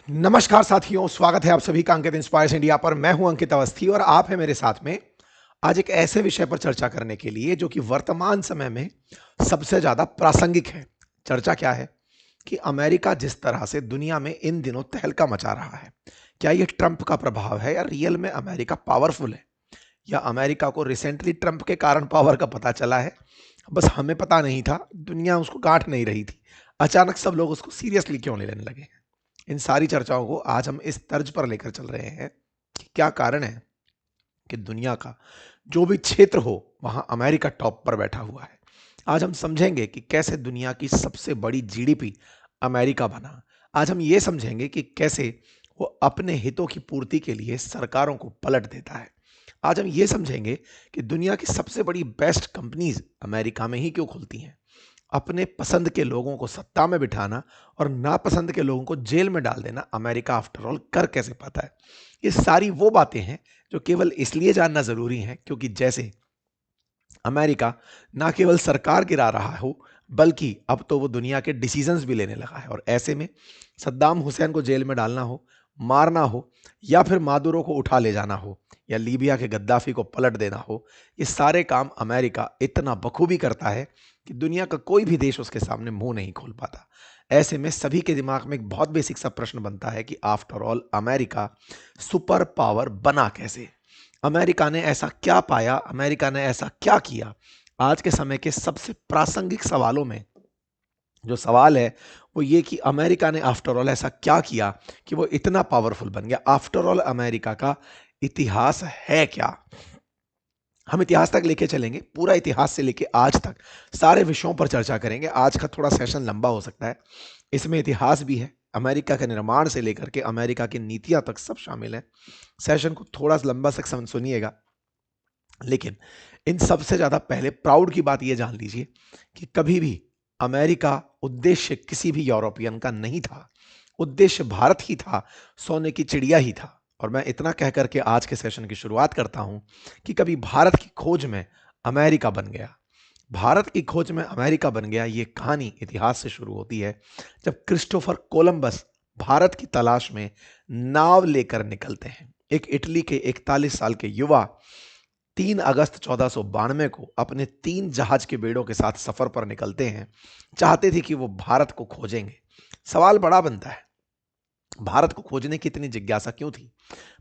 नमस्कार साथियों, स्वागत है आप सभी का अंकित इंस्पायर्स इंडिया पर। मैं हूं अंकित अवस्थी और आप हैं मेरे साथ में आज एक ऐसे विषय पर चर्चा करने के लिए जो कि वर्तमान समय में सबसे ज्यादा प्रासंगिक है। चर्चा क्या है कि अमेरिका जिस तरह से दुनिया में इन दिनों तहलका मचा रहा है, क्या यह ट्रंप का प्रभाव है या रियल में अमेरिका पावरफुल है, या अमेरिका को रिसेंटली ट्रंप के कारण पावर का पता चला है, बस हमें पता नहीं था, दुनिया उसको गांठ नहीं रही थी, अचानक सब लोग उसको सीरियसली क्यों लेने लगे। इन सारी चर्चाओं को आज हम इस तर्ज पर लेकर चल रहे हैं कि क्या कारण है कि दुनिया का जो भी क्षेत्र हो वहां अमेरिका टॉप पर बैठा हुआ है। आज हम समझेंगे कि कैसे दुनिया की सबसे बड़ी जीडीपी अमेरिका बना। आज हम ये समझेंगे कि कैसे वो अपने हितों की पूर्ति के लिए सरकारों को पलट देता है। आज हम ये समझेंगे कि दुनिया की सबसे बड़ी बेस्ट कंपनीज अमेरिका में ही क्यों खुलती हैं। अपने पसंद के लोगों को सत्ता में बिठाना और नापसंद के लोगों को जेल में डाल देना अमेरिका आफ्टर ऑल कर कैसे पाता है। ये सारी वो बातें हैं जो केवल इसलिए जानना जरूरी है क्योंकि जैसे अमेरिका ना केवल सरकार गिरा रहा हो बल्कि अब तो वो दुनिया के डिसीजंस भी लेने लगा है। और ऐसे में सद्दाम हुसैन को जेल में डालना हो, मारना हो, या फिर मादुरो को उठा ले जाना हो, या लीबिया के गद्दाफी को पलट देना हो, ये सारे काम अमेरिका इतना बखूबी करता है कि दुनिया का कोई भी देश उसके सामने मुंह नहीं खोल पाता। ऐसे में सभी के दिमाग में एक बहुत बेसिक सा प्रश्न बनता है कि after all America super power बना कैसे। अमेरिका ने ऐसा क्या पाया, अमेरिका ने ऐसा क्या किया। आज के समय के सबसे प्रासंगिक सवालों में जो सवाल है वो ये कि अमेरिका ने आफ्टर ऑल ऐसा क्या किया कि वो इतना पावरफुल बन गया। आफ्टर ऑल अमेरिका का इतिहास है क्या। हम इतिहास तक लेके चलेंगे, पूरा इतिहास से लेके आज तक सारे विषयों पर चर्चा करेंगे। आज का थोड़ा सेशन लंबा हो सकता है, इसमें इतिहास भी है, अमेरिका के निर्माण से लेकर के अमेरिका की नीतियां तक सब शामिल है। सेशन को थोड़ा लंबा तक सुनिएगा, लेकिन इन सबसे ज्यादा पहले प्राउड की बात यह जान लीजिए कि कभी भी अमेरिका उद्देश्य किसी भी यूरोपियन का नहीं था, उद्देश्य भारत ही था, सोने की चिड़िया ही था। और मैं इतना कह करके आज के सेशन की शुरुआत करता हूं कि कभी भारत की खोज में अमेरिका बन गया, भारत की खोज में अमेरिका बन गया। ये कहानी इतिहास से शुरू होती है जब क्रिस्टोफर कोलंबस भारत की तलाश में नाव लेकर निकलते हैं। एक इटली के 41 साल के युवा 3 अगस्त 1492 को अपने 3 जहाज के बेड़ों के साथ सफर पर निकलते हैं। चाहते थे कि वो भारत को खोजेंगे। सवाल बड़ा बनता है, भारत को खोजने की इतनी जिज्ञासा क्यों थी।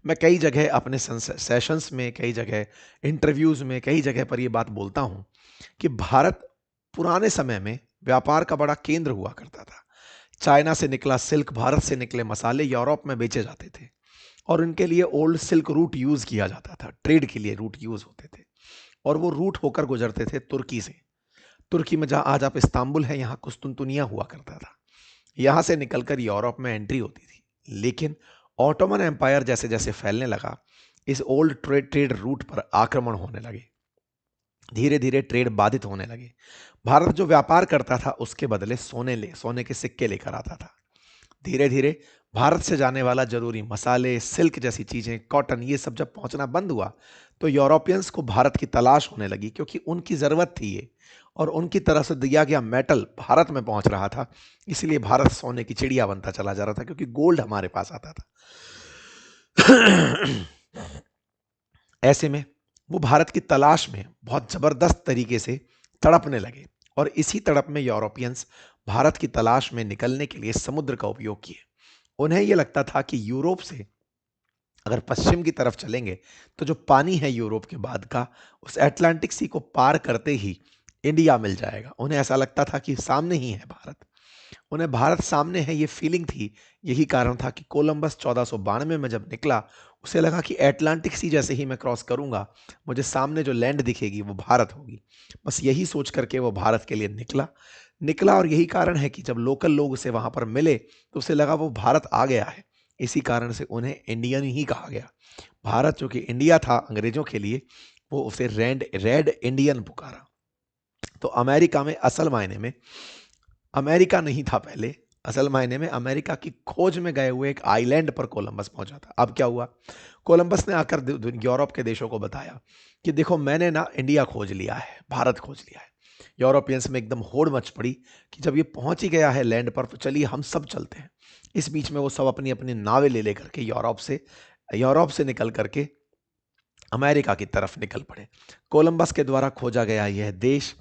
मैं कई जगह अपने सेशंस में, कई जगह इंटरव्यूज में, कई जगह पर यह बात बोलता हूं कि भारत पुराने समय में व्यापार का बड़ा केंद्र हुआ करता था। चाइना से निकला सिल्क, भारत से निकले मसाले यूरोप में बेचे जाते थे और उनके लिए ओल्ड सिल्क रूट यूज किया जाता था, ट्रेड के लिए रूट यूज होते थे। और वो रूट होकर गुजरते थे तुर्की से। तुर्की में जहां आज आप इस्तांबुल है, यहां कुस्तुनतुनिया हुआ करता था। यहां से निकलकर यूरोप में एंट्री होती थी। लेकिन ऑटोमन एम्पायर जैसे जैसे फैलने लगा, इस ओल्ड ट्रेड रूट पर आक्रमण होने लगे, धीरे धीरे ट्रेड बाधित होने लगे। भारत जो व्यापार करता था उसके बदले सोने के सिक्के लेकर आता था। धीरे धीरे भारत से जाने वाला जरूरी मसाले, सिल्क जैसी चीजें, कॉटन, ये सब जब पहुंचना बंद हुआ तो यूरोपियंस को भारत की तलाश होने लगी, क्योंकि उनकी जरूरत थी ये, और उनकी तरफ से दिया गया मेटल भारत में पहुंच रहा था। इसलिए भारत सोने की चिड़िया बनता चला जा रहा था, क्योंकि गोल्ड हमारे पास आता था। ऐसे में वो भारत की तलाश में बहुत जबरदस्त तरीके से तड़पने लगे, और इसी तड़प में यूरोपियंस भारत की तलाश में निकलने के लिए समुद्र का उपयोग किए। उन्हें यह लगता था कि यूरोप से अगर पश्चिम की तरफ चलेंगे तो जो पानी है यूरोप के बाद का, उस अटलांटिक सी को पार करते ही इंडिया मिल जाएगा। उन्हें ऐसा लगता था कि सामने ही है भारत, उन्हें भारत सामने है, ये फीलिंग थी। यही कारण था कि कोलंबस 1492 में जब निकला, उसे लगा कि अटलांटिक सी जैसे ही मैं क्रॉस करूंगा, मुझे सामने जो लैंड दिखेगी वो भारत होगी। बस यही सोच करके वो भारत के लिए निकला निकला और यही कारण है कि जब लोकल लोग उसे वहां पर मिले तो उसे लगा वो भारत आ गया है। इसी कारण से उन्हें इंडियन ही कहा गया। भारत जो कि इंडिया था अंग्रेजों के लिए, वो उसे रेड रेड इंडियन पुकारा। तो अमेरिका में असल मायने में अमेरिका नहीं था पहले, असल मायने में अमेरिका की खोज में गए हुए एक आइलैंड पर कोलंबस पहुंचा था। अब क्या हुआ, कोलंबस ने आकर यूरोप के देशों को बताया कि देखो मैंने ना इंडिया खोज लिया है, भारत खोज लिया है। यूरोपियंस में एकदम होड़ मच पड़ी कि जब ये पहुंच ही गया है लैंड पर तो चलिए हम सब चलते हैं। इस बीच में वो सब अपनी अपनी नावें ले लेकर के यूरोप से निकल करके अमेरिका की तरफ निकल पड़े। कोलंबस के द्वारा खोजा गया यह देश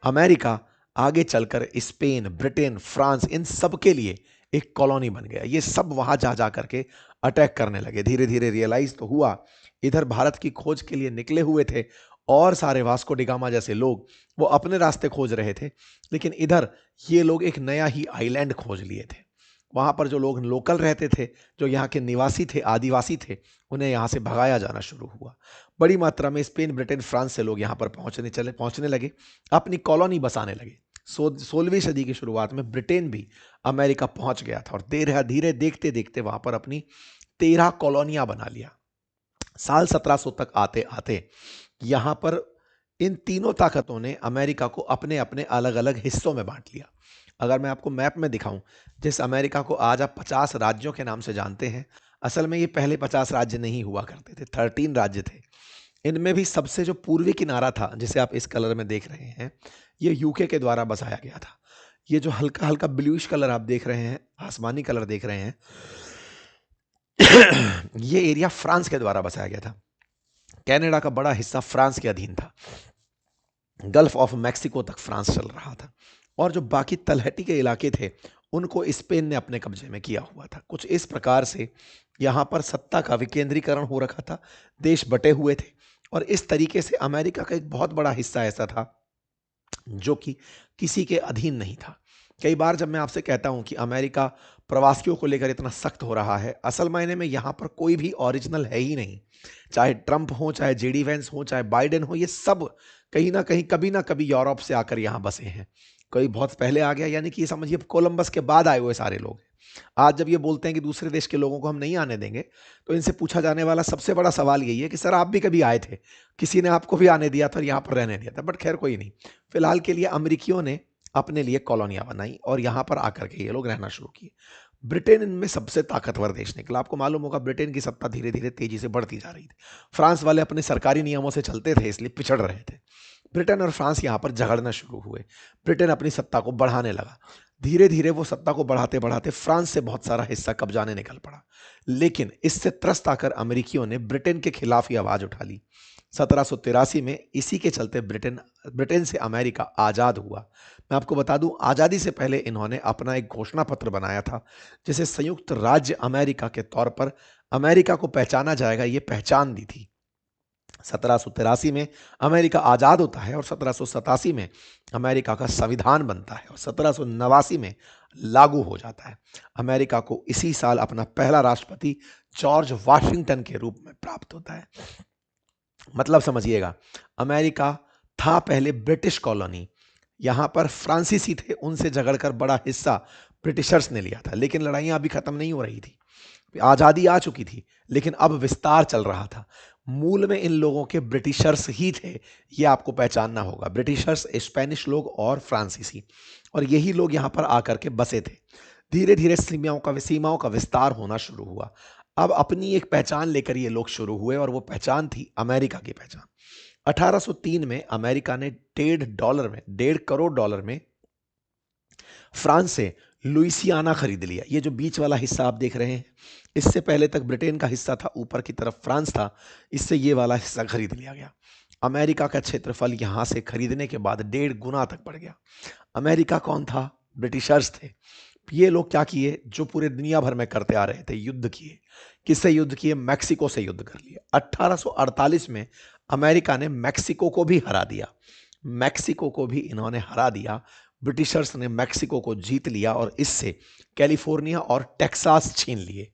अमेरिका आगे चलकर स्पेन, ब्रिटेन, फ्रांस इन सब के लिए एक कॉलोनी बन गया। ये सब वहां जा जा करके अटैक करने लगे। धीरे धीरे रियलाइज तो हुआ, इधर भारत की खोज के लिए निकले हुए थे और सारे वास्को डिगामा जैसे लोग वो अपने रास्ते खोज रहे थे, लेकिन इधर ये लोग एक नया ही आइलैंड खोज लिए थे। वहां पर जो लोग लोकल रहते थे, जो यहाँ के निवासी थे, आदिवासी थे, उन्हें यहाँ से भगाया जाना शुरू हुआ। बड़ी मात्रा में स्पेन, ब्रिटेन, फ्रांस से लोग यहाँ पर पहुंचने लगे, अपनी कॉलोनी बसाने लगे। 16वीं सदी की शुरुआत में ब्रिटेन भी अमेरिका पहुंच गया था और धीरे धीरे देखते देखते वहां पर अपनी 13 कॉलोनियां बना लिया। साल 1700 तक आते आते यहां पर इन तीनों ताकतों ने अमेरिका को अपने अपने अलग अलग हिस्सों में बांट लिया। अगर मैं आपको मैप में दिखाऊं, जिस अमेरिका को आज आप 50 राज्यों के नाम से जानते हैं, असल में ये पहले 50 राज्य नहीं हुआ करते थे, 13 राज्य थे। इनमें भी सबसे जो पूर्वी किनारा था, जिसे आप इस कलर में देख रहे हैं, ये यूके के द्वारा बसाया गया था। ये जो हल्का हल्का ब्लूइश कलर आप देख रहे हैं, आसमानी कलर देख रहे हैं, ये एरिया फ्रांस के द्वारा बसाया गया था। कनाडा का बड़ा हिस्सा फ्रांस के अधीन था। गल्फ ऑफ मैक्सिको तक फ्रांस चल रहा था और जो बाकी तलहटी के इलाके थे उनको स्पेन ने अपने कब्जे में किया हुआ था। कुछ इस प्रकार से यहाँ पर सत्ता का विकेंद्रीकरण हो रखा था, देश बटे हुए थे और इस तरीके से अमेरिका का एक बहुत बड़ा हिस्सा ऐसा था जो कि किसी के अधीन नहीं था। कई बार जब मैं आपसे कहता हूं कि अमेरिका प्रवासियों को लेकर इतना सख्त हो रहा है, असल मायने में यहां पर कोई भी ओरिजिनल है ही नहीं। चाहे ट्रंप हो, चाहे जेडी वेंस हो, चाहे बाइडेन हो, ये सब कहीं ना कहीं कभी ना कभी यूरोप से आकर यहां बसे हैं। कोई बहुत पहले आ गया, यानी कि समझिए कोलंबस के बाद आए हुए सारे लोग। आज जब ये बोलते हैं कि दूसरे देश के लोगों को हम नहीं आने देंगे, तो इनसे पूछा जाने वाला सबसे बड़ा सवाल यही है कि सर आप भी कभी आए थे, किसी ने आपको भी आने दिया था और यहाँ पर रहने दिया था? बट खैर कोई नहीं, फिलहाल के लिए अमेरिकियों ने अपने लिए कॉलोनियां बनाई और यहाँ पर आकर के ये लोग रहना शुरू किए। ब्रिटेन इनमें सबसे ताकतवर देश निकला। आपको मालूम होगा ब्रिटेन की सत्ता धीरे धीरे तेजी से बढ़ती जा रही थी। फ्रांस वाले अपने सरकारी नियमों से चलते थे, इसलिए पिछड़ रहे थे। ब्रिटेन और फ्रांस यहाँ पर झगड़ना शुरू हुए। ब्रिटेन अपनी सत्ता को बढ़ाने लगा। धीरे धीरे वो सत्ता को बढ़ाते बढ़ाते फ्रांस से बहुत सारा हिस्सा कब्जाने निकल पड़ा। लेकिन इससे त्रस्त आकर अमेरिकियों ने ब्रिटेन के खिलाफ ही आवाज उठा ली। 1783 में इसी के चलते ब्रिटेन से अमेरिका आजाद हुआ। मैं आपको बता दूं, आजादी से पहले इन्होंने अपना एक घोषणा पत्र बनाया था जिसे संयुक्त राज्य अमेरिका के तौर पर अमेरिका को पहचाना जाएगा, ये पहचान दी थी। 1783 में अमेरिका आजाद होता है और 1787 में अमेरिका का संविधान बनता है और 1789 में लागू हो जाता है। अमेरिका को इसी साल अपना पहला राष्ट्रपति जॉर्ज वाशिंगटन के रूप में प्राप्त होता है। मतलब समझिएगा, अमेरिका था पहले ब्रिटिश कॉलोनी। यहां पर फ्रांसीसी थे, उनसे झगड़कर बड़ा हिस्सा ब्रिटिशर्स ने लिया था, लेकिन लड़ाइयां अभी खत्म नहीं हो रही थी। आजादी आ चुकी थी, लेकिन अब विस्तार चल रहा था। मूल में इन लोगों के ब्रिटिशर्स ही थे, ये आपको पहचानना होगा। ब्रिटिशर्स, स्पेनिश लोग और फ्रांसीसी, और यही लोग यहां पर आकर के बसे थे। धीरे धीरे सीमाओं का विस्तार होना शुरू हुआ। अब अपनी एक पहचान लेकर ये लोग शुरू हुए और वो पहचान थी अमेरिका की पहचान। 1803 में अमेरिका ने $1.5 करोड़ में फ्रांस से लुइसियाना खरीद लिया। ये जो बीच वाला हिस्सा आप देख रहे हैं, इससे पहले तक ब्रिटेन का हिस्सा था, ऊपर की तरफ फ्रांस था, इससे ये वाला हिस्सा खरीद लिया गया। अमेरिका का क्षेत्रफल यहां से खरीदने के बाद 1.5 गुना तक बढ़ गया। अमेरिका कौन था? ब्रिटिशर्स थे। ये लोग क्या किए, जो पूरे दुनिया भर में करते आ रहे थे, युद्ध किए। किससे युद्ध किए? मैक्सिको से युद्ध कर लिया। 1848 में अमेरिका ने मैक्सिको को भी हरा दिया। मैक्सिको को भी इन्होंने हरा दिया। ब्रिटिशर्स ने मैक्सिको को जीत लिया और इससे कैलिफोर्निया और टेक्सास छीन लिए।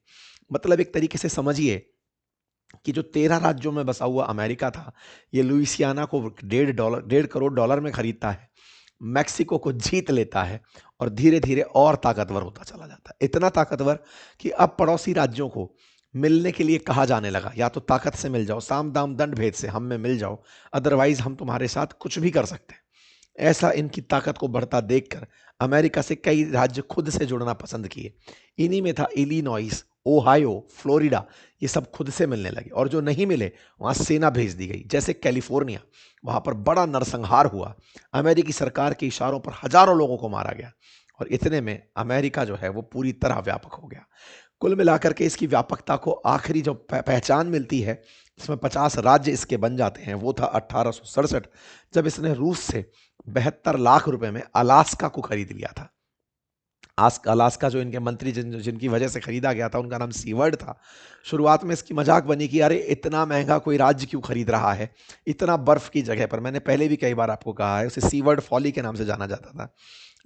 मतलब एक तरीके से समझिए कि जो 13 राज्यों में बसा हुआ अमेरिका था, ये लुइसियाना को $1.5 करोड़ में खरीदता है, मैक्सिको को जीत लेता है और धीरे धीरे और ताकतवर होता चला जाता है। इतना ताकतवर कि अब पड़ोसी राज्यों को मिलने के लिए कहा जाने लगा, या तो ताकत से मिल जाओ, साम दाम दंड भेद से हम में मिल जाओ, अदरवाइज हम तुम्हारे साथ कुछ भी कर सकते हैं। ऐसा इनकी ताकत को बढ़ता देखकर अमेरिका से कई राज्य खुद से जुड़ना पसंद किए। इन्हीं में था इलिनॉइस ओहायो, फ्लोरिडा, ये सब खुद से मिलने लगे, और जो नहीं मिले वहां सेना भेज दी गई। जैसे कैलिफोर्निया, वहां पर बड़ा नरसंहार हुआ, अमेरिकी सरकार के इशारों पर हजारों लोगों को मारा गया, और इतने में अमेरिका जो है वो पूरी तरह व्यापक हो गया। कुल मिलाकर के इसकी व्यापकता को आखिरी जो पहचान मिलती है, इसमें 50 राज्य इसके बन जाते हैं, वो था 1867, जब इसने रूस से 72 लाख रुपए में अलास्का को खरीद लिया था। अलास्का जो इनके मंत्री जिनकी वजह से खरीदा गया था, उनका नाम सीवर्ड था। शुरुआत में इसकी मजाक बनी कि अरे इतना महंगा कोई राज्य क्यों खरीद रहा है इतना बर्फ की जगह पर। मैंने पहले भी कई बार आपको कहा है, उसे सीवर्ड फॉली के नाम से जाना जाता था,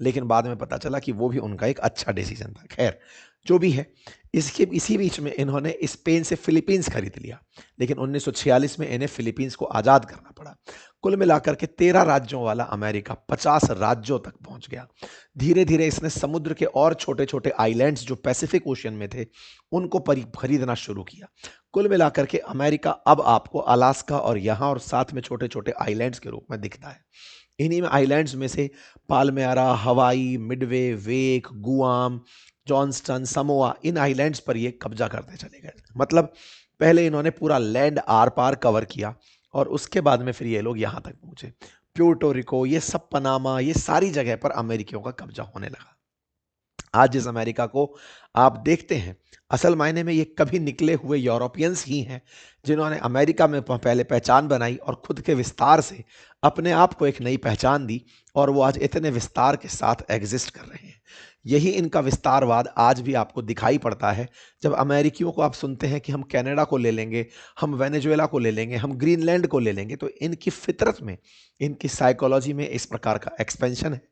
लेकिन बाद में पता चला कि वो भी उनका एक अच्छा डिसीजन था। खैर, जो भी है, इसी बीच में इन्होंने स्पेन से फिलीपींस खरीद लिया, लेकिन 1946 में इन्हें फिलीपींस को आज़ाद करना पड़ा। कुल मिलाकर के 13 राज्यों वाला अमेरिका 50 राज्यों तक पहुंच गया। धीरे धीरे इसने समुद्र के और छोटे छोटे आइलैंड्स जो पैसिफिक ओशियन में थे, उनको खरीदना शुरू किया। कुल मिलाकर के अमेरिका अब आपको अलास्का और यहाँ और साथ में छोटे छोटे आइलैंड्स के रूप में दिखता है। इन्हीं में आइलैंड्स में से पाल्मेरा, हवाई, मिडवे, वेक, गुआम, जॉन्सटन, समोआ, इन आइलैंड्स पर ये कब्जा करते चले गए। मतलब पहले इन्होंने पूरा लैंड आर पार कवर किया, और उसके बाद में फिर ये लोग यहां तक पहुंचे। प्यूर्टो रिको, ये सब, पनामा, ये सारी जगह पर अमेरिकियों का कब्जा होने लगा। आज जिस अमेरिका को आप देखते हैं, असल मायने में ये कभी निकले हुए यूरोपियंस ही हैं जिन्होंने अमेरिका में पहले पहचान बनाई और खुद के विस्तार से अपने आप को एक नई पहचान दी, और वो आज इतने विस्तार के साथ एग्जिस्ट कर रहे हैं। यही इनका विस्तारवाद आज भी आपको दिखाई पड़ता है। जब अमेरिकियों को आप सुनते हैं कि हम कनाडा को ले लेंगे, हम वेनेजुएला को ले लेंगे, हम ग्रीनलैंड को ले लेंगे, तो इनकी फितरत में, इनकी साइकोलॉजी में इस प्रकार का एक्सपेंशन है।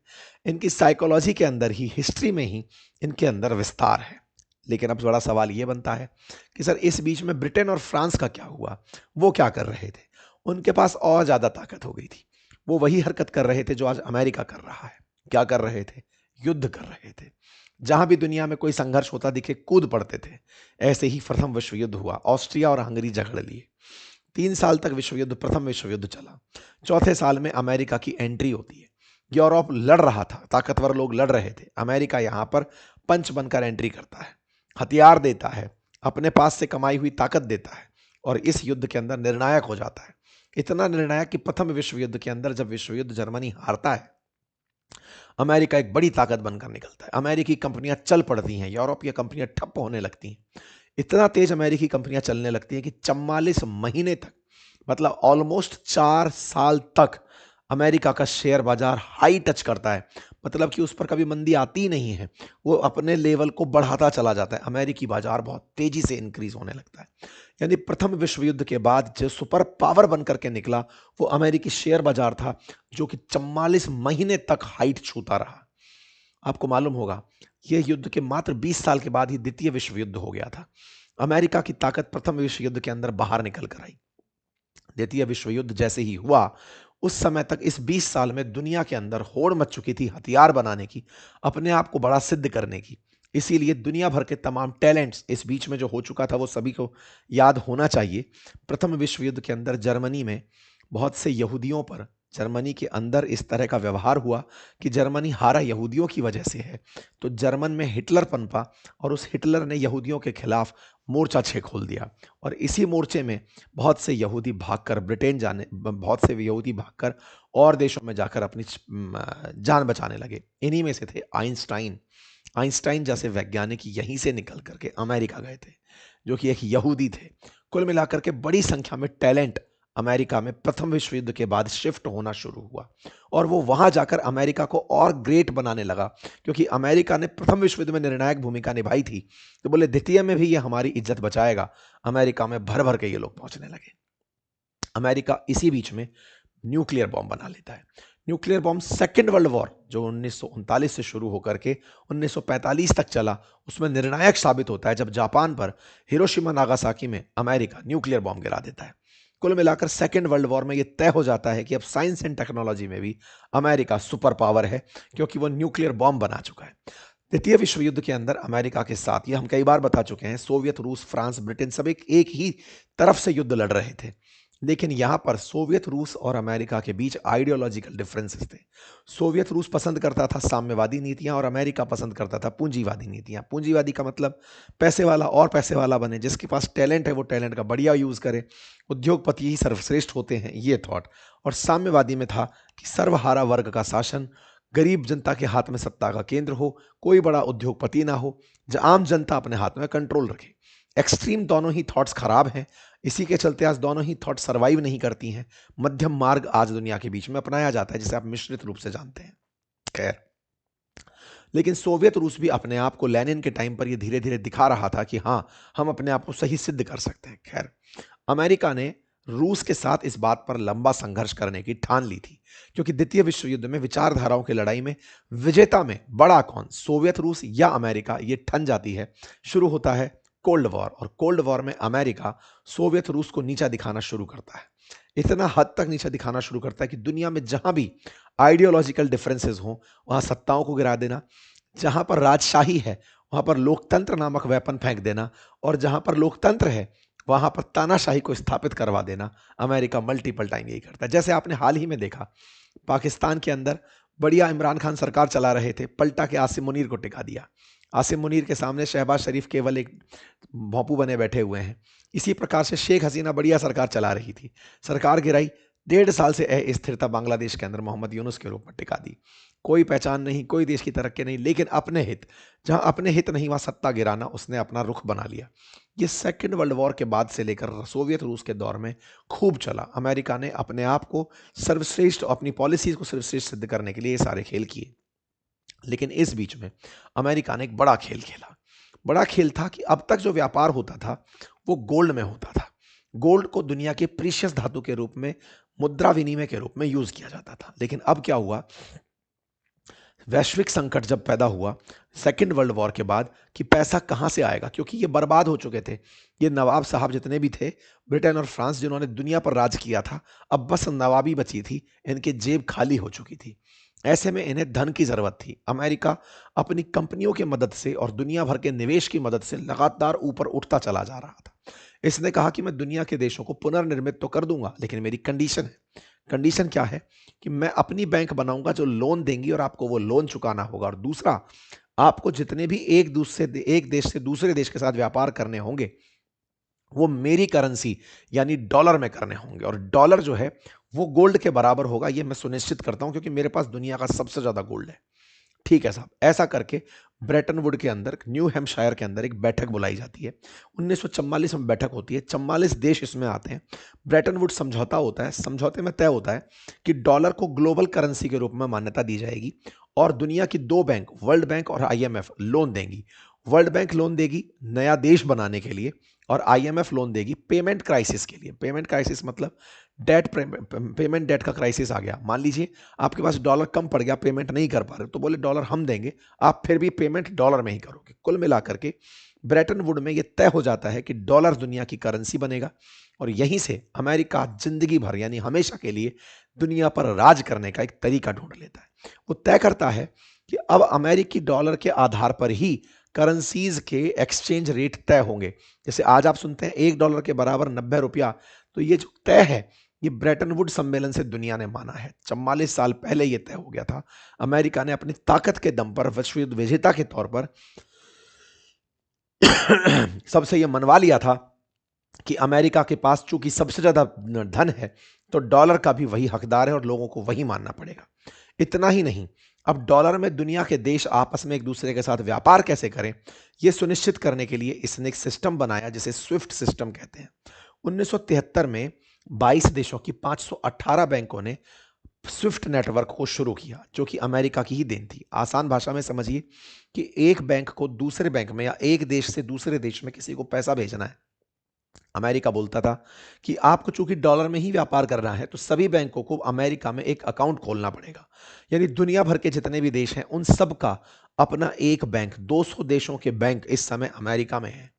इनकी साइकोलॉजी के अंदर ही, हिस्ट्री में ही इनके अंदर विस्तार है। लेकिन अब बड़ा सवाल यह बनता है कि सर इस बीच में ब्रिटेन और फ्रांस का क्या हुआ? वो क्या कर रहे थे? उनके पास और ज्यादा ताकत हो गई थी। वो वही हरकत कर रहे थे जो आज अमेरिका कर रहा है। क्या कर रहे थे? युद्ध कर रहे थे। जहां भी दुनिया में कोई संघर्ष होता दिखे, कूद पड़ते थे। ऐसे ही प्रथम विश्व युद्ध हुआ, ऑस्ट्रिया और हंगरी झगड़ लिए। 3 साल तक विश्व युद्ध, प्रथम विश्व युद्ध चला। चौथे साल में अमेरिका की एंट्री होती है। यूरोप लड़ रहा था, ताकतवर लोग लड़ रहे थे, अमेरिका यहां पर पंच बनकर एंट्री करता है, हथियार देता है, अपने पास से कमाई हुई ताकत देता है, और इस युद्ध के अंदर निर्णायक हो जाता है। इतना निर्णायक कि प्रथम विश्व युद्ध के अंदर जब विश्व युद्ध जर्मनी हारता है, अमेरिका एक बड़ी ताकत बनकर निकलता है। अमेरिकी कंपनियां चल पड़ती हैं, यूरोपीय कंपनियां ठप्प होने लगती हैं। इतना तेज अमेरिकी कंपनियां चलने लगती हैं कि 44 महीने तक, मतलब ऑलमोस्ट 4 साल तक अमेरिका का शेयर बाजार हाई टच करता है। मतलब कि उस पर कभी मंदी आती ही नहीं है, वो अपने लेवल को बढ़ाता चला जाता है। अमेरिकी बाजार बहुत तेजी से इंक्रीज होने लगता है। यानी प्रथम विश्व युद्ध के बाद जो सुपर पावर बनकर के निकला, वो अमेरिकी शेयर बाजार था, जो कि 44 महीने तक हाइट छूता रहा। आपको मालूम होगा, यह युद्ध के मात्र 20 साल के बाद ही द्वितीय विश्व युद्ध हो गया था। अमेरिका की ताकत प्रथम विश्व युद्ध के अंदर बाहर निकल कर आई। द्वितीय विश्व युद्ध जैसे ही हुआ, उस समय तक इस 20 साल में दुनिया के अंदर होड़ मच चुकी थी हथियार बनाने की, अपने आप को बड़ा सिद्ध करने की। इसीलिए दुनिया भर के तमाम टैलेंट्स इस बीच में जो हो चुका था, वो सभी को याद होना चाहिए। प्रथम विश्व युद्ध के अंदर जर्मनी में बहुत से यहूदियों पर, जर्मनी के अंदर इस तरह का व्यवहार हुआ कि जर्मनी हारा यहूदियों की वजह से है। तो जर्मन में हिटलर पनपा, और उस हिटलर ने यहूदियों के खिलाफ मोर्चा खोल दिया, और इसी मोर्चे में बहुत से यहूदी भागकर ब्रिटेन जाने, बहुत से यहूदी भागकर और देशों में जाकर अपनी जान बचाने लगे। इन्हीं में से थे आइंस्टाइन। आइंस्टाइन जैसे वैज्ञानिक यहीं से निकल करके अमेरिका गए थे, जो कि एक यहूदी थे। कुल मिलाकर के बड़ी संख्या में टैलेंट अमेरिका में प्रथम विश्व युद्ध के बाद शिफ्ट होना शुरू हुआ, और वो वहां जाकर अमेरिका को और ग्रेट बनाने लगा। क्योंकि अमेरिका ने प्रथम विश्व युद्ध में निर्णायक भूमिका निभाई थी, तो बोले द्वितीय में भी ये हमारी इज्जत बचाएगा। अमेरिका में भर भर के ये लोग पहुंचने लगे। अमेरिका इसी बीच में न्यूक्लियर बॉम्ब बना लेता है। Nuclear bomb second world war, जो 1939 से शुरू होकर के 1945 तक चला, उसमें निर्णायक साबित होता है जब जापान पर हिरोशिमा नागासाकी में अमेरिका न्यूक्लियर बॉम्ब गिरा देता है। कुल मिलाकर सेकेंड वर्ल्ड वॉर में यह तय हो जाता है कि अब साइंस एंड टेक्नोलॉजी में भी अमेरिका सुपर पावर है, क्योंकि वो न्यूक्लियर बॉम्ब बना चुका है। द्वितीय विश्व युद्ध के अंदर अमेरिका के साथ, ये हम कई बार बता चुके हैं, सोवियत, रूस, फ्रांस, ब्रिटेन सब एक ही तरफ से युद्ध लड़ रहे थे। लेकिन यहां पर सोवियत रूस और अमेरिका के बीच आइडियोलॉजिकल डिफरेंसेस थे। सोवियत रूस पसंद करता था साम्यवादी नीतियां और अमेरिका पसंद करता था पूंजीवादी नीतियां। पूंजीवादी का मतलब पैसे वाला और पैसे वाला बने, जिसके पास टैलेंट है वो टैलेंट का बढ़िया यूज करे, उद्योगपति ही सर्वश्रेष्ठ होते हैं, ये थॉट। और साम्यवादी में था कि सर्वहारा वर्ग का शासन, गरीब जनता के हाथ में सत्ता का केंद्र हो, कोई बड़ा उद्योगपति ना हो, आम जनता अपने हाथ में कंट्रोल रखे। एक्सट्रीम दोनों ही थॉट्स खराब हैं। इसी के चलते आज दोनों ही थॉट सर्वाइव नहीं करती हैं। मध्यम मार्ग आज दुनिया के बीच में अपनाया जाता है, जिसे आप मिश्रित रूप से जानते हैं। खैर, लेकिन सोवियत रूस भी अपने आप को लेनिन के टाइम पर यह धीरे धीरे दिखा रहा था कि हाँ, हम अपने आप को सही सिद्ध कर सकते हैं। खैर, अमेरिका ने रूस के साथ इस बात पर लंबा संघर्ष करने की ठान ली थी, क्योंकि द्वितीय विश्व युद्ध में विचारधाराओं की लड़ाई में विजेता में बड़ा कौन, सोवियत रूस या अमेरिका, ये ठन जाती है। शुरू होता है कोल्ड वॉर, और कोल्ड वॉर में अमेरिका सोवियत रूस को नीचा दिखाना शुरू करता है। इतना हद तक नीचा दिखाना शुरू करता है कि दुनिया में जहां भी आइडियोलॉजिकल डिफरेंसेस हों वहां सत्ताओं को गिरा देना, जहां पर राजशाही है वहां पर लोकतंत्र नामक वेपन फेंक देना, और जहां पर लोकतंत्र है वहां पर तानाशाही को स्थापित करवा देना। अमेरिका मल्टीपल टाइम यही करता है। जैसे आपने हाल ही में देखा, पाकिस्तान के अंदर बढ़िया इमरान खान सरकार चला रहे थे, पलटा के आसिम मुनीर को टिका दिया। आसिम मुनीर के सामने शहबाज शरीफ केवल एक भोंपू बने बैठे हुए हैं। इसी प्रकार से शेख हसीना बढ़िया सरकार चला रही थी, सरकार गिराई, 1.5 साल से अस्थिरता बांग्लादेश के अंदर मोहम्मद यूनुस के रूप में टिका दी। कोई पहचान नहीं, कोई देश की तरक्की नहीं, लेकिन अपने हित, जहां अपने हित नहीं वहां सत्ता गिराना उसने अपना रुख बना लिया। ये सेकेंड वर्ल्ड वॉर के बाद से लेकर सोवियत रूस के दौर में खूब चला। अमेरिका ने अपने आप को सर्वश्रेष्ठ, अपनी पॉलिसीज को सर्वश्रेष्ठ सिद्ध करने के लिए ये सारे खेल किए। लेकिन इस बीच में अमेरिका ने एक बड़ा खेल खेला। बड़ा खेल था कि अब तक जो व्यापार होता था वो गोल्ड में होता था। गोल्ड को दुनिया के प्रीशियस धातु के रूप में, मुद्रा विनिमय के रूप में यूज किया जाता था। लेकिन अब क्या हुआ, वैश्विक संकट जब पैदा हुआ सेकेंड वर्ल्ड वॉर के बाद, कि पैसा कहां से आएगा, क्योंकि ये बर्बाद हो चुके थे। ये नवाब साहब जितने भी थे, ब्रिटेन और फ्रांस, जिन्होंने दुनिया पर राज किया था, अब बस नवाबी बची थी, इनकी जेब खाली हो चुकी थी। ऐसे में इन्हें धन की जरूरत थी। अमेरिका अपनी कंपनियों की मदद से और दुनिया भर के निवेश की मदद से लगातार ऊपर उठता चला जा रहा था। इसने कहा कि मैं दुनिया के देशों को पुनर्निर्मित तो कर दूंगा, लेकिन मेरी कंडीशन है। कंडीशन क्या है कि मैं अपनी बैंक बनाऊंगा जो लोन देंगी और आपको वो लोन चुकाना होगा, और दूसरा, आपको जितने भी एक देश से दूसरे देश के साथ व्यापार करने होंगे वो मेरी करेंसी यानी डॉलर में करने होंगे, और डॉलर जो है वो गोल्ड के बराबर होगा, ये मैं सुनिश्चित करता हूं, क्योंकि मेरे पास दुनिया का सबसे ज्यादा गोल्ड है। ठीक है साहब। ऐसा करके ब्रेटन वुड के अंदर, न्यू हैम्पशायर के अंदर एक बैठक बुलाई जाती है। 1944 में बैठक होती है, 44 देश इसमें आते हैं। ब्रेटन वुड समझौता होता है। समझौते में तय होता है कि डॉलर को ग्लोबल करेंसी के रूप में मान्यता दी जाएगी, और दुनिया की दो बैंक, वर्ल्ड बैंक और आईएमएफ, लोन देंगी। वर्ल्ड बैंक लोन देगी नया देश बनाने के लिए, और आईएमएफ लोन देगी पेमेंट क्राइसिस के लिए। पेमेंट क्राइसिस मतलब डेट, पेमेंट डेट का क्राइसिस आ गया। मान लीजिए आपके पास डॉलर कम पड़ गया, पेमेंट नहीं कर पा रहे, तो बोले डॉलर हम देंगे, आप फिर भी पेमेंट डॉलर में ही करोगे। कुल मिलाकर के ब्रेटन वुड में यह तय हो जाता है कि डॉलर दुनिया की करेंसी बनेगा, और यहीं से अमेरिका जिंदगी भर यानी हमेशा के लिए दुनिया पर राज करने का एक तरीका ढूंढ लेता है। वो तय करता है कि अब अमेरिकी डॉलर के आधार पर ही करेंसीज के एक्सचेंज रेट तय होंगे। जैसे आज आप सुनते हैं $1 के बराबर 90 रुपया, तो ये जो तय है ये ब्रेटन वुड सम्मेलन से दुनिया ने माना है। 44 साल पहले ये तय हो गया था। अमेरिका ने अपनी ताकत के दम पर, विश्व युद्ध विजेता के तौर पर सबसे ये मनवा लिया था कि अमेरिका के पास चूंकि सबसे ज्यादा धन है, तो डॉलर का भी वही हकदार है और लोगों को वही मानना पड़ेगा। इतना ही नहीं, अब डॉलर में दुनिया के देश आपस में एक दूसरे के साथ व्यापार कैसे करें, यह सुनिश्चित करने के लिए इसने एक सिस्टम बनाया जिसे स्विफ्ट सिस्टम कहते हैं। 1973 में 22 देशों की 518 बैंकों ने स्विफ्ट नेटवर्क को शुरू किया, जो कि अमेरिका की ही देन थी। आसान भाषा में समझिए कि एक बैंक को दूसरे बैंक में या एक देश से दूसरे देश में किसी को पैसा भेजना है, अमेरिका बोलता था कि आपको चूंकि डॉलर में ही व्यापार करना है, तो सभी बैंकों को अमेरिका में एक अकाउंट खोलना पड़ेगा। यानी दुनिया भर के जितने भी देश हैं उन सब का अपना एक बैंक, 200 देशों के बैंक इस समय अमेरिका में है।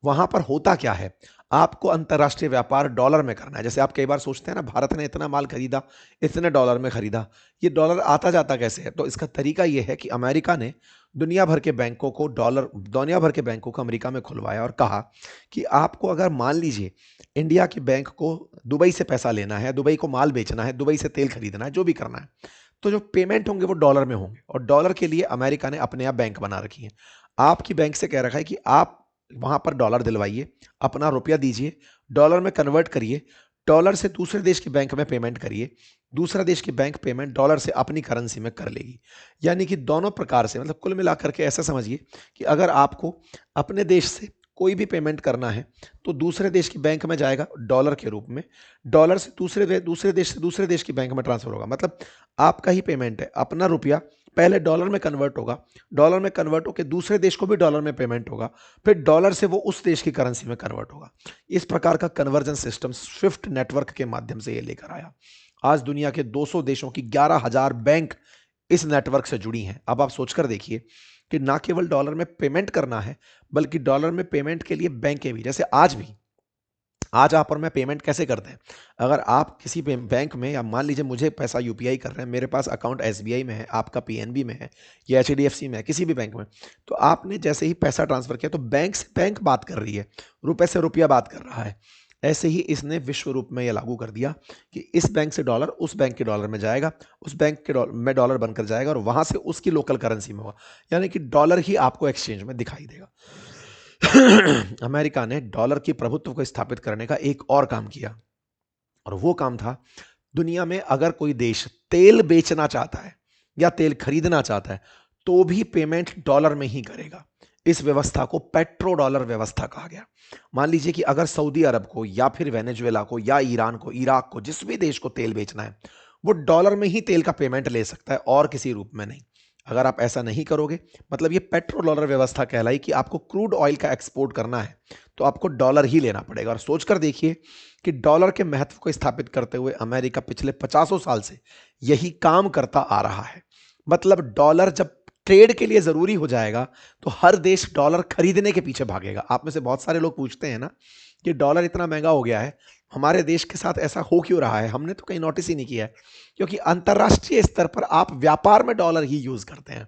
वहां पर होता क्या है, आपको अंतरराष्ट्रीय व्यापार डॉलर में करना है। जैसे आप कई बार सोचते हैं ना, भारत ने इतना माल खरीदा, इतने डॉलर में खरीदा, ये डॉलर आता जाता कैसे है? तो इसका तरीका यह है कि अमेरिका ने दुनिया भर के बैंकों को अमेरिका में खुलवाया और कहा कि आपको अगर मान लीजिए इंडिया के बैंक को दुबई से पैसा लेना है, दुबई को माल बेचना है, दुबई से तेल खरीदना है, जो भी करना है, तो जो पेमेंट होंगे वो डॉलर में होंगे और डॉलर के लिए अमेरिका ने अपने आप बैंक बना रखी है। आपकी बैंक से कह रखा है कि आप वहां पर डॉलर दिलवाइए, अपना रुपया दीजिए, डॉलर में कन्वर्ट करिए, डॉलर से दूसरे देश के बैंक में पेमेंट करिए, दूसरा देश की बैंक पेमेंट डॉलर से अपनी करेंसी में कर लेगी। यानी कि दोनों प्रकार से, मतलब कुल मिलाकर के ऐसा समझिए कि अगर आपको अपने देश से कोई भी पेमेंट करना है तो दूसरे देश की बैंक में जाएगा डॉलर के रूप में, डॉलर से दूसरे देश की बैंक में ट्रांसफर होगा। मतलब आपका ही पेमेंट है, अपना रुपया पहले डॉलर में कन्वर्ट होगा, डॉलर में कन्वर्ट होकर दूसरे देश को भी डॉलर में पेमेंट होगा, फिर डॉलर से वो उस देश की करेंसी में कन्वर्ट होगा। इस प्रकार का कन्वर्जन सिस्टम स्विफ्ट नेटवर्क के माध्यम से ये लेकर आया। आज दुनिया के 200 देशों की 11,000 बैंक इस नेटवर्क से जुड़ी हैं। अब आप सोचकर देखिए कि ना केवल डॉलर में पेमेंट करना है, बल्कि डॉलर में पेमेंट के लिए बैंकें भी, जैसे आज आप और मैं पेमेंट कैसे करते हैं। अगर आप किसी बैंक में, या मान लीजिए मुझे पैसा यूपीआई कर रहे हैं, मेरे पास अकाउंट एसबीआई में है, आपका पीएनबी में है या एचडीएफसी में है, किसी भी बैंक में, तो आपने जैसे ही पैसा ट्रांसफर किया तो बैंक से बैंक बात कर रही है, रुपए से रुपया बात कर रहा है। ऐसे ही इसने विश्व रूप में यह लागू कर दिया कि इस बैंक से डॉलर उस बैंक के डॉलर में जाएगा, उस बैंक के डॉलर में डॉलर बनकर जाएगा और वहां से उसकी लोकल करेंसी में होगा, यानी कि डॉलर ही आपको एक्सचेंज में दिखाई देगा। अमेरिका ने डॉलर की प्रभुत्व को स्थापित करने का एक और काम किया और वो काम था, दुनिया में अगर कोई देश तेल बेचना चाहता है या तेल खरीदना चाहता है तो भी पेमेंट डॉलर में ही करेगा। इस व्यवस्था को पेट्रो डॉलर व्यवस्था कहा गया। मान लीजिए कि अगर सऊदी अरब को या फिर वेनेजुएला को या ईरान को, इराक को, जिस भी देश को तेल बेचना है, वो डॉलर में ही तेल का पेमेंट ले सकता है और किसी रूप में नहीं। अगर आप ऐसा नहीं करोगे, मतलब ये पेट्रो डॉलर व्यवस्था कहलाई कि आपको क्रूड ऑयल का एक्सपोर्ट करना है तो आपको डॉलर ही लेना पड़ेगा। और सोचकर देखिए कि डॉलर के महत्व को स्थापित करते हुए अमेरिका पिछले 50 साल से यही काम करता आ रहा है। मतलब डॉलर जब ट्रेड के लिए जरूरी हो जाएगा तो हर देश डॉलर खरीदने के पीछे भागेगा। आप में से बहुत सारे लोग पूछते हैं ना कि डॉलर इतना महंगा हो गया है, हमारे देश के साथ ऐसा हो क्यों रहा है। हमने तो कहीं नोटिस ही नहीं किया है, क्योंकि अंतरराष्ट्रीय स्तर पर आप व्यापार में डॉलर ही यूज करते हैं।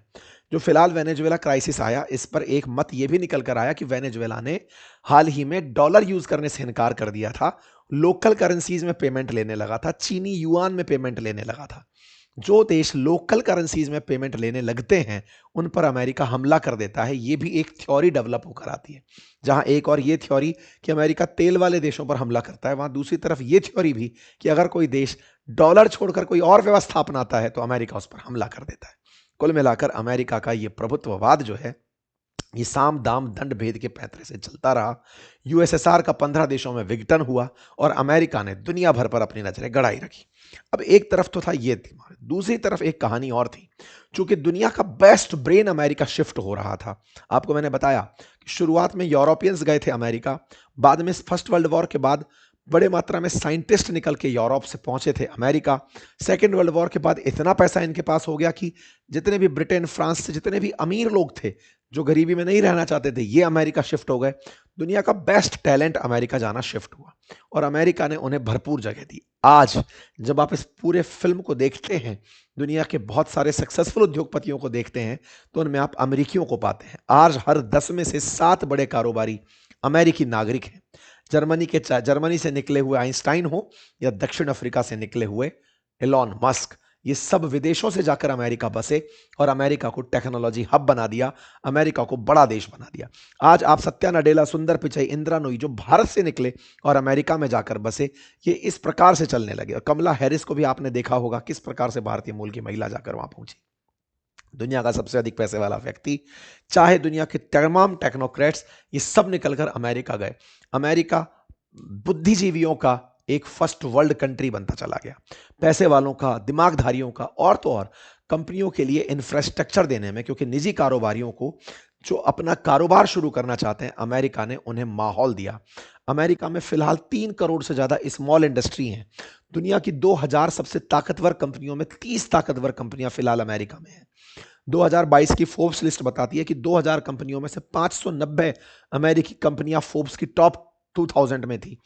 जो फिलहाल वेनेजुएला क्राइसिस आया, इस पर एक मत यह भी निकल कर आया कि वेनेजुएला ने हाल ही में डॉलर यूज करने से इनकार कर दिया था, लोकल करेंसीज में पेमेंट लेने लगा था, चीनी युआन में पेमेंट लेने लगा था। जो देश लोकल करेंसीज में पेमेंट लेने लगते हैं उन पर अमेरिका हमला कर देता है। ये भी एक थ्योरी डेवलप होकर आती है, जहां एक और ये थ्योरी कि अमेरिका तेल वाले देशों पर हमला करता है, वहां दूसरी तरफ ये थ्योरी भी कि अगर कोई देश डॉलर छोड़कर कोई और व्यवस्था अपनाता है तो अमेरिका उस पर हमला कर देता है। कुल मिलाकर अमेरिका का ये प्रभुत्ववाद जो है, ये साम दाम दंड भेद के पैंतरे से चलता रहा। यूएसएसआर का 15 देशों में विघटन हुआ और अमेरिका ने दुनिया भर पर अपनी नजरें गड़ाई रखी। अब एक तरफ तो था ये दिमाग, दूसरी तरफ एक कहानी और थी। चूंकि दुनिया का बेस्ट ब्रेन अमेरिका शिफ्ट हो रहा था। आपको मैंने बताया कि शुरुआत में यूरोपियंस गए थे अमेरिका, बाद में फर्स्ट वर्ल्ड वॉर के बाद बड़े मात्रा में साइंटिस्ट निकल के यूरोप से पहुंचे थे अमेरिका। सेकेंड वर्ल्ड वॉर के बाद इतना पैसा इनके पास हो गया कि जितने भी ब्रिटेन, फ्रांस से जितने भी अमीर लोग थे जो गरीबी में नहीं रहना चाहते थे, ये अमेरिका शिफ्ट हो गए। दुनिया का बेस्ट टैलेंट अमेरिका जाना शिफ्ट हुआ और अमेरिका ने उन्हें भरपूर जगह दी। आज जब आप इस पूरे फिल्म को देखते हैं, दुनिया के बहुत सारे सक्सेसफुल उद्योगपतियों को देखते हैं, तो उनमें आप अमेरिकियों को पाते हैं। आज हर 10 में से 7 बड़े कारोबारी अमेरिकी नागरिक हैं। जर्मनी से निकले हुए आइंस्टाइन हो या दक्षिण अफ्रीका से निकले हुए एलॉन मस्क, ये सब विदेशों से जाकर अमेरिका बसे और अमेरिका को टेक्नोलॉजी हब बना दिया, अमेरिका को बड़ा देश बना दिया। आज आप सत्या नडेला, सुंदर पिचाई, इंदिरा नूई जो भारत से निकले और अमेरिका में जाकर बसे, ये इस प्रकार से चलने लगे। और कमला हैरिस को भी आपने देखा होगा किस प्रकार से भारतीय मूल की महिला जाकर वहां पहुंची। दुनिया का सबसे अधिक पैसे वाला व्यक्ति, चाहे दुनिया के तमाम टेक्नोक्रेट्स, ये सब निकलकर अमेरिका गए। अमेरिका बुद्धिजीवियों का एक फर्स्ट वर्ल्ड कंट्री बनता चला गया। पैसे वालों का, दिमागधारियों का, और तो और कंपनियों के लिए इंफ्रास्ट्रक्चर देने में, क्योंकि निजी कारोबारियों को जो अपना कारोबार शुरू करना चाहते हैं, अमेरिका ने उन्हें माहौल दिया। अमेरिका में फिलहाल 3 करोड़ से ज्यादा स्मॉल इंडस्ट्री हैं। दुनिया की 2000 सबसे ताकतवर कंपनियों में 30 ताकतवर कंपनियां फिलहाल अमेरिका में हैं। 2022 की फोर्ब्स लिस्ट बताती है कि 2000 कंपनियों में से 590 अमेरिकी कंपनियां फोर्ब्स की टॉप 2000 में थी।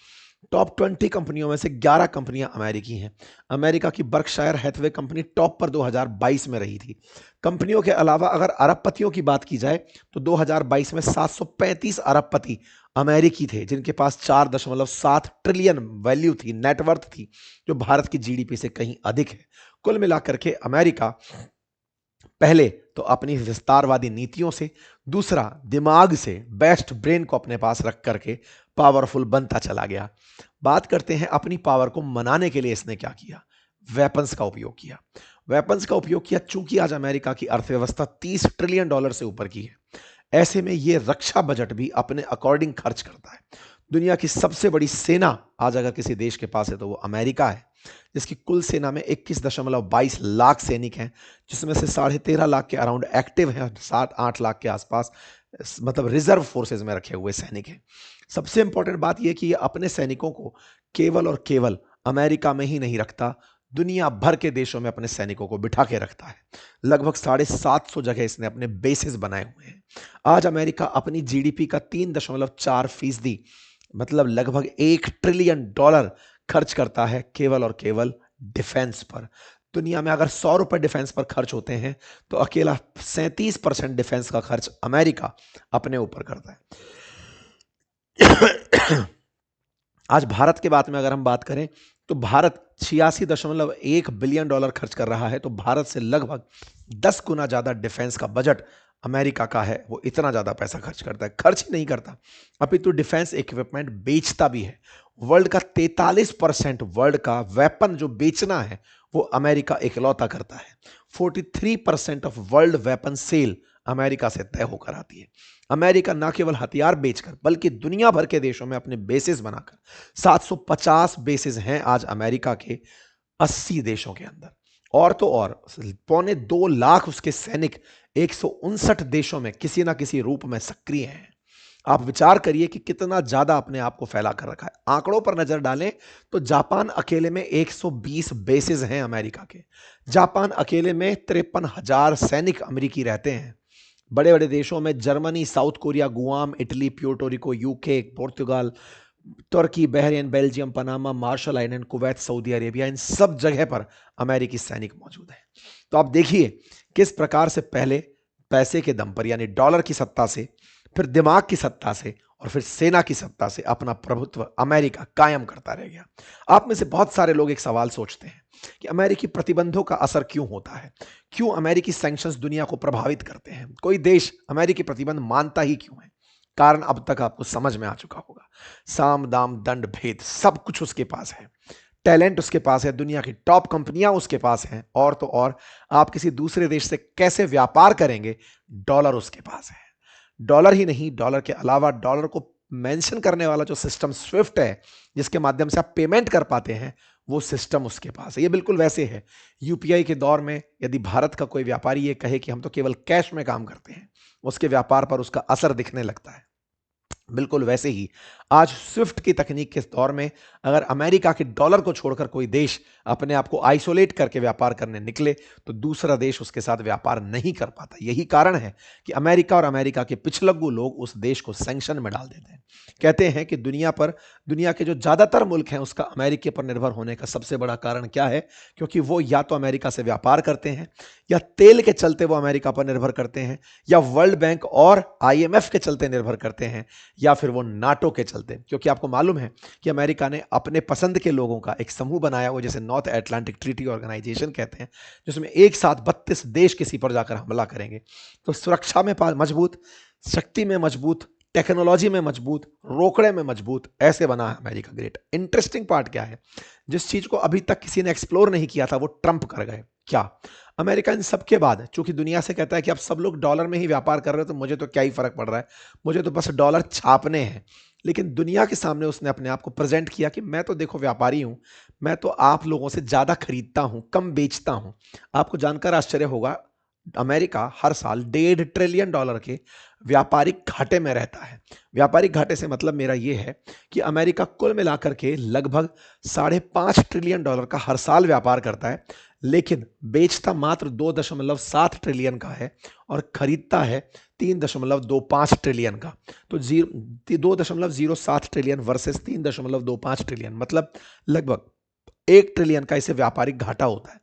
टॉप 20 कंपनियों में से 11 कंपनियां अमेरिकी हैं। अमेरिका की बर्कशायर हैथवे कंपनी टॉप पर 2022 में रही थी। कंपनियों के अलावा अगर अरबपतियों की बात की जाए तो 2022 में 735 अरबपति अमेरिकी थे, जिनके पास 4.7 ट्रिलियन वैल्यू थी, नेटवर्थ थी, जो भारत की जीडीपी से कहीं अधिक है। कुल मिलाकर के अमेरिका पहले तो अपनी विस्तारवादी नीतियों से, दूसरा दिमाग से, बेस्ट ब्रेन को अपने पास रख करके पावरफुल बनता चला गया। बात करते हैं अपनी पावर को मनाने के लिए इसने क्या किया। वेपन्स का उपयोग किया। वेपन्स का उपयोग किया चूंकि आज अमेरिका की अर्थव्यवस्था $30 ट्रिलियन से ऊपर की है। ऐसे में यह रक्षा बजट भी अपने अकॉर्डिंग खर्च करता है। दुनिया की सबसे बड़ी सेना आज अगर किसी देश के पास है तो वो अमेरिका है, जिसकी कुल सेना में 21.22 लाख सैनिक हैं, जिसमें से 13.5 लाख के अराउंड एक्टिव हैं, 7-8 लाख के आसपास मतलब रिजर्व फोर्सेज में रखे हुए सैनिक हैं। सबसे इंपॉर्टेंट बात यह कि ये अपने सैनिकों को केवल और केवल अमेरिका में ही नहीं रखता, दुनिया भर के देशों में अपने सैनिकों को बिठा के रखता है। लगभग 750 जगह इसने अपने बेसिस बनाए हुए हैं। आज अमेरिका अपनी जीडीपी का 3.4% मतलब लगभग $1 ट्रिलियन खर्च करता है केवल और केवल डिफेंस पर। दुनिया में अगर ₹100 डिफेंस पर खर्च होते हैं तो अकेला 37% डिफेंस का खर्च अमेरिका अपने ऊपर करता है। आज भारत के बारे में अगर हम बात करें तो भारत $86.1 बिलियन खर्च कर रहा है, तो भारत से लगभग 10 गुना ज्यादा डिफेंस का बजट अमेरिका का है। वो इतना ज्यादा पैसा खर्च करता है, खर्च ही नहीं करता अपितु डिफेंस इक्विपमेंट बेचता भी है। वर्ल्ड का 43% वर्ल्ड का वेपन जो बेचना है वो अमेरिका इकलौता करता है। 43% of world weapon sale America से तय होकर आती है। अमेरिका न केवल हथियार बेचकर बल्कि दुनिया भर के देशों में अपने बेसिस बनाकर, 750 बेसिस हैं आज अमेरिका के 80 देशों के अंदर, और तो और 2.25 लाख उसके सैनिक 159 देशों में किसी ना किसी रूप में सक्रिय हैं। आप विचार करिए कि कितना ज्यादा अपने आप को फैला कर रखा है। आंकड़ों पर नजर डालें तो जापान अकेले में 120 बेसिस हैं अमेरिका के। जापान अकेले में 53,000 सैनिक अमेरिकी रहते हैं। बड़े बड़े देशों में Germany, South Korea, Guam, Italy, Puerto Rico, UK, पुर्तगाल, तुर्की, Bahrain, Belgium, Panama, Marshall Island, Kuwait, Saudi Arabia, इन सब जगह पर अमेरिकी सैनिक मौजूद हैं। तो आप देखिए किस प्रकार से पहले पैसे के दम पर यानी डॉलर की सत्ता से, फिर दिमाग की सत्ता से और फिर सेना की सत्ता से अपना प्रभुत्व अमेरिका कायम करता रह गया। आप में से बहुत सारे लोग एक सवाल सोचते हैं कि अमेरिकी प्रतिबंधों का असर क्यों होता है, क्यों अमेरिकी सैंक्शंस दुनिया को प्रभावित करते हैं, कोई देश अमेरिकी प्रतिबंध मानता ही क्यों है। कारण अब तक आपको समझ में आ चुका होगा। साम दाम दंड भेद सब कुछ उसके पास है। टैलेंट उसके पास है, दुनिया की टॉप कंपनियां उसके पास हैं, और तो और आप किसी दूसरे देश से कैसे व्यापार करेंगे, डॉलर उसके पास है। डॉलर ही नहीं, डॉलर के अलावा डॉलर को मेंशन करने वाला जो सिस्टम स्विफ्ट है, जिसके माध्यम से आप पेमेंट कर पाते हैं, वो सिस्टम उसके पास है। ये बिल्कुल वैसे है यूपीआई के दौर में यदि भारत का कोई व्यापारी ये कहे कि हम तो केवल कैश में काम करते हैं, उसके व्यापार पर उसका असर दिखने लगता है। बिल्कुल वैसे ही आज स्विफ्ट की तकनीक के दौर में अगर अमेरिका के डॉलर को छोड़कर कोई देश अपने आप को आइसोलेट करके व्यापार करने निकले तो दूसरा देश उसके साथ व्यापार नहीं कर पाता। यही कारण है कि अमेरिका और अमेरिका के पिछलग्गू लोग उस देश को सैंक्शन में डाल देते हैं। कहते हैं कि दुनिया के जो ज्यादातर मुल्क हैं उसका अमेरिका पर निर्भर होने का सबसे बड़ा कारण क्या है, क्योंकि वो या तो अमेरिका से व्यापार करते हैं, या तेल के चलते वो अमेरिका पर निर्भर करते हैं, या वर्ल्ड बैंक और IMF के चलते निर्भर करते हैं, या फिर वो नाटो के चलते। क्योंकि आपको मालूम है कि अमेरिका ने अपने पसंद के लोगों का एक समूह बनाया हुआ जिसे नॉर्थ अटलांटिक ट्रीटी ऑर्गेनाइजेशन कहते हैं, जिसमें एक साथ 32 देश किसी पर जाकर हमला करेंगे। तो सुरक्षा में मजबूत, शक्ति में मजबूत, टेक्नोलॉजी में मजबूत, रोकड़े में मजबूत, ऐसे बना है अमेरिका ग्रेट। इंटरेस्टिंग पार्ट क्या है, जिस चीज को अभी तक किसी ने एक्सप्लोर नहीं किया था वो ट्रंप कर गए। क्या अमेरिका इन सबके बाद चूंकि दुनिया से कहता है कि अब सब लोग डॉलर में ही व्यापार कर रहे हो तो मुझे तो क्या ही फर्क पड़ रहा है, मुझे तो बस डॉलर छापने हैं, लेकिन दुनिया के सामने उसने अपने आप को प्रेजेंट किया कि मैं तो देखो व्यापारी हूं, मैं तो आप लोगों से ज्यादा खरीदता हूं, कम बेचता हूं। आपको जानकर आश्चर्य होगा अमेरिका हर साल $1.5 ट्रिलियन के व्यापारिक घाटे में रहता है। व्यापारिक घाटे से मतलब मेरा यह है कि अमेरिका कुल मिलाकर के लगभग $5.5 ट्रिलियन का हर साल व्यापार करता है, लेकिन बेचता मात्र 2.7 ट्रिलियन का है और खरीदता है 3.25 ट्रिलियन का। तो 2.07 ट्रिलियन वर्सेस 3.25 ट्रिलियन, मतलब लगभग 1 ट्रिलियन का इसे व्यापारिक घाटा होता है।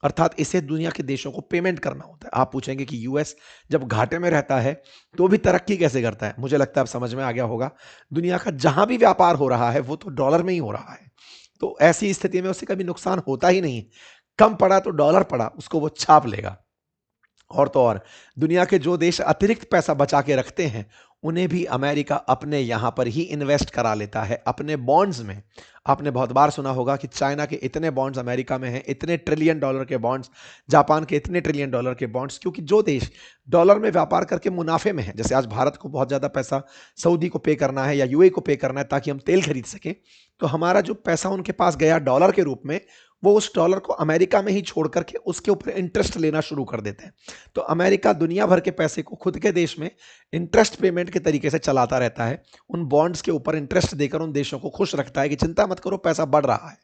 अर्थात इसे दुनिया के देशों को पेमेंट करना होता है। आप पूछेंगे कि यूएस जब घाटे में रहता है तो भी तरक्की कैसे करता है? मुझे लगता है अब समझ में आ गया होगा। दुनिया का जहां भी व्यापार हो रहा है वो तो डॉलर में ही हो रहा है, तो ऐसी स्थिति में उसे कभी नुकसान होता ही नहीं। कम पड़ा तो डॉलर पड़ा, उसको वो छाप लेगा। और तो और दुनिया के जो देश अतिरिक्त पैसा बचा के रखते हैं उन्हें भी अमेरिका अपने यहां पर ही इन्वेस्ट करा लेता है, अपने बॉन्ड्स में। आपने बहुत बार सुना होगा कि चाइना के इतने बॉन्ड्स अमेरिका में हैं, इतने ट्रिलियन डॉलर के बॉन्ड्स, जापान के इतने ट्रिलियन डॉलर के बॉन्ड्स, क्योंकि जो देश डॉलर में व्यापार करके मुनाफे में है, जैसे आज भारत को बहुत ज्यादा पैसा सऊदी को पे करना है या यूएई को पे करना है ताकि हम तेल खरीद सकें, तो हमारा जो पैसा उनके पास गया डॉलर के रूप में, वो उस डॉलर को अमेरिका में ही छोड़ करके उसके ऊपर इंटरेस्ट लेना शुरू कर देते हैं। तो अमेरिका दुनिया भर के पैसे को खुद के देश में इंटरेस्ट पेमेंट के तरीके से चलाता रहता है। उन बॉन्ड्स के ऊपर इंटरेस्ट देकर उन देशों को खुश रखता है कि चिंता मत करो, पैसा बढ़ रहा है।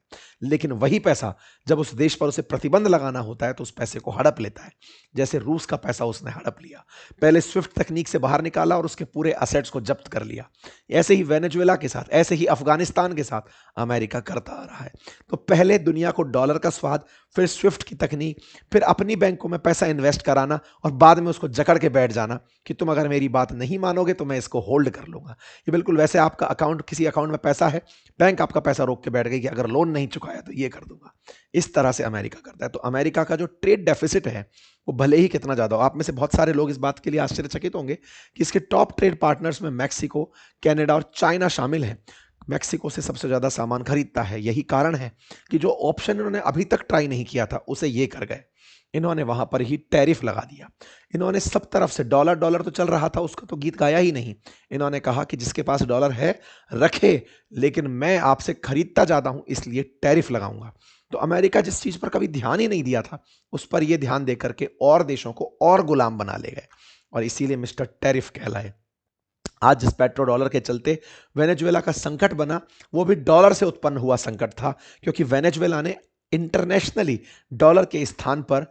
लेकिन वही पैसा जब उस देश पर उसे प्रतिबंध लगाना होता है तो उस पैसे को हड़प लेता है। जैसे रूस का पैसा उसने हड़प लिया, पहले स्विफ्ट तकनीक से बाहर निकाला और उसके पूरे असेट्स को जब्त कर लिया। ऐसे ही वेनेजुएला के साथ, ऐसे ही अफगानिस्तान के साथ अमेरिका करता आ रहा है। तो पहले दुनिया को डॉलर का स्वाद, फिर स्विफ्ट की तकनीक, फिर अपनी बैंकों में पैसा इन्वेस्ट कराना और बाद में उसको जकड़ के बैठ जाना कि तुम अगर मेरी बात नहीं मानोगे तो मैं इसको होल्ड कर लूंगा। ये बिल्कुल वैसे आपका अकाउंट, किसी अकाउंट में पैसा है, बैंक आपका पैसा रोक के बैठ गई कि अगर लोन नहीं चुकाया तो ये कर दूंगा। इस तरह से अमेरिका करता है। तो अमेरिका का जो ट्रेड डेफिसिट है वो भले ही कितना ज्यादा हो, आप में से बहुत सारे लोग इस बात के लिए आश्चर्यचकित होंगे कि इसके टॉप ट्रेड पार्टनर्स में मैक्सिको, कनाडा और चाइना शामिल हैं। मैक्सिको से सबसे ज्यादा सामान खरीदता है। यही कारण है कि जो ऑप्शन इन्होंने अभी तक ट्राई नहीं किया था उसे ये कर गए, इन्होंने वहां पर ही टैरिफ लगा दिया। इन्होंने सब तरफ से डॉलर डॉलर तो चल रहा था, उसका तो गीत गाया ही नहीं। इन्होंने कहा कि जिसके पास डॉलर है रखे, लेकिन मैं आपसे खरीदता ज्यादा हूं इसलिए टैरिफ लगाऊंगा। तो अमेरिका जिस चीज पर कभी ध्यान ही नहीं दिया था उस पर यह ध्यान देकर के और देशों को और गुलाम बना ले गए, और इसीलिए मिस्टर टैरिफ कहलाए। आज जिस पेट्रो डॉलर के चलते वेनेजुएला का संकट बना, वो भी डॉलर से उत्पन्न हुआ संकट था, क्योंकि वेनेजुएला ने इंटरनेशनली डॉलर के स्थान पर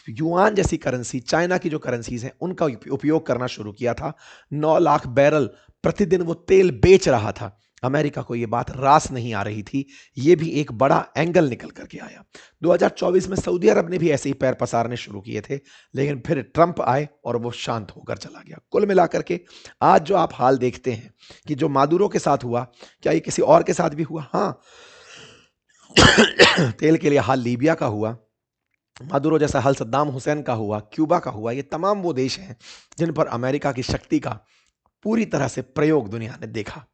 युआन जैसी करेंसी, चाइना की जो करेंसीज हैं उनका उपयोग करना शुरू किया था। 9 लाख बैरल प्रतिदिन वो तेल बेच रहा था। अमेरिका को ये बात रास नहीं आ रही थी। ये भी एक बड़ा एंगल निकल करके आया। 2024 में सऊदी अरब ने भी ऐसे ही पैर पसारने शुरू किए थे, लेकिन फिर ट्रंप आए और वो शांत होकर चला गया। कुल मिलाकर के आज जो आप हाल देखते हैं कि जो मादुरो के साथ हुआ, क्या ये किसी और के साथ भी हुआ? हाँ, तेल के लिए हाल लीबिया का हुआ, मादुरो जैसा हाल सद्दाम हुसैन का हुआ, क्यूबा का हुआ। ये तमाम वो देश हैं जिन पर अमेरिका की शक्ति का पूरी तरह से प्रयोग दुनिया ने देखा।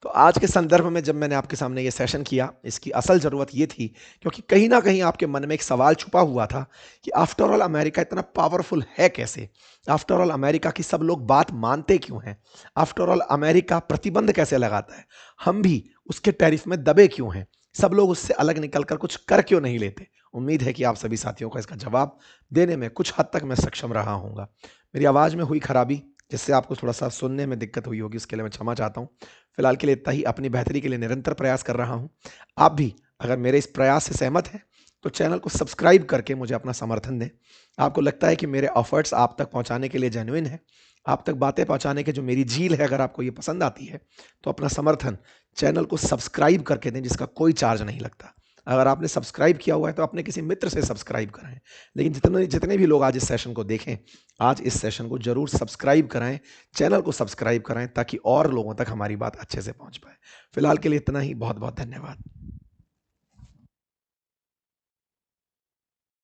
तो आज के संदर्भ में जब मैंने आपके सामने ये सेशन किया, इसकी असल जरूरत ये थी क्योंकि कहीं ना कहीं आपके मन में एक सवाल छुपा हुआ था कि आफ्टर ऑल अमेरिका इतना पावरफुल है कैसे? आफ्टर ऑल अमेरिका की सब लोग बात मानते क्यों हैं? आफ्टर ऑल अमेरिका प्रतिबंध कैसे लगाता है? हम भी उसके टैरिफ में दबे क्यों हैं? सब लोग उससे अलग निकलकर कुछ कर क्यों नहीं लेते? उम्मीद है कि आप सभी साथियों को इसका जवाब देने में कुछ हद तक मैं सक्षम रहा हूँगा। मेरी आवाज़ में हुई खराबी जिससे आपको थोड़ा सा सुनने में दिक्कत हुई होगी, उसके लिए मैं क्षमा चाहता हूँ। फिलहाल के लिए इतना ही। अपनी बेहतरी के लिए निरंतर प्रयास कर रहा हूँ। आप भी अगर मेरे इस प्रयास से सहमत हैं तो चैनल को सब्सक्राइब करके मुझे अपना समर्थन दें। आपको लगता है कि मेरे एफर्ट्स आप तक पहुँचाने के लिए जेन्युइन है, आप तक बातें पहुँचाने के जो मेरी झील है, अगर आपको ये पसंद आती है तो अपना समर्थन चैनल को सब्सक्राइब करके दें, जिसका कोई चार्ज नहीं लगता। अगर आपने सब्सक्राइब किया हुआ है तो अपने किसी मित्र से सब्सक्राइब कराएं। लेकिन जितने जितने भी लोग आज इस सेशन को देखें, आज इस सेशन को जरूर सब्सक्राइब कराएं, चैनल को सब्सक्राइब कराएं ताकि और लोगों तक हमारी बात अच्छे से पहुंच पाए। फिलहाल के लिए इतना ही। बहुत बहुत धन्यवाद।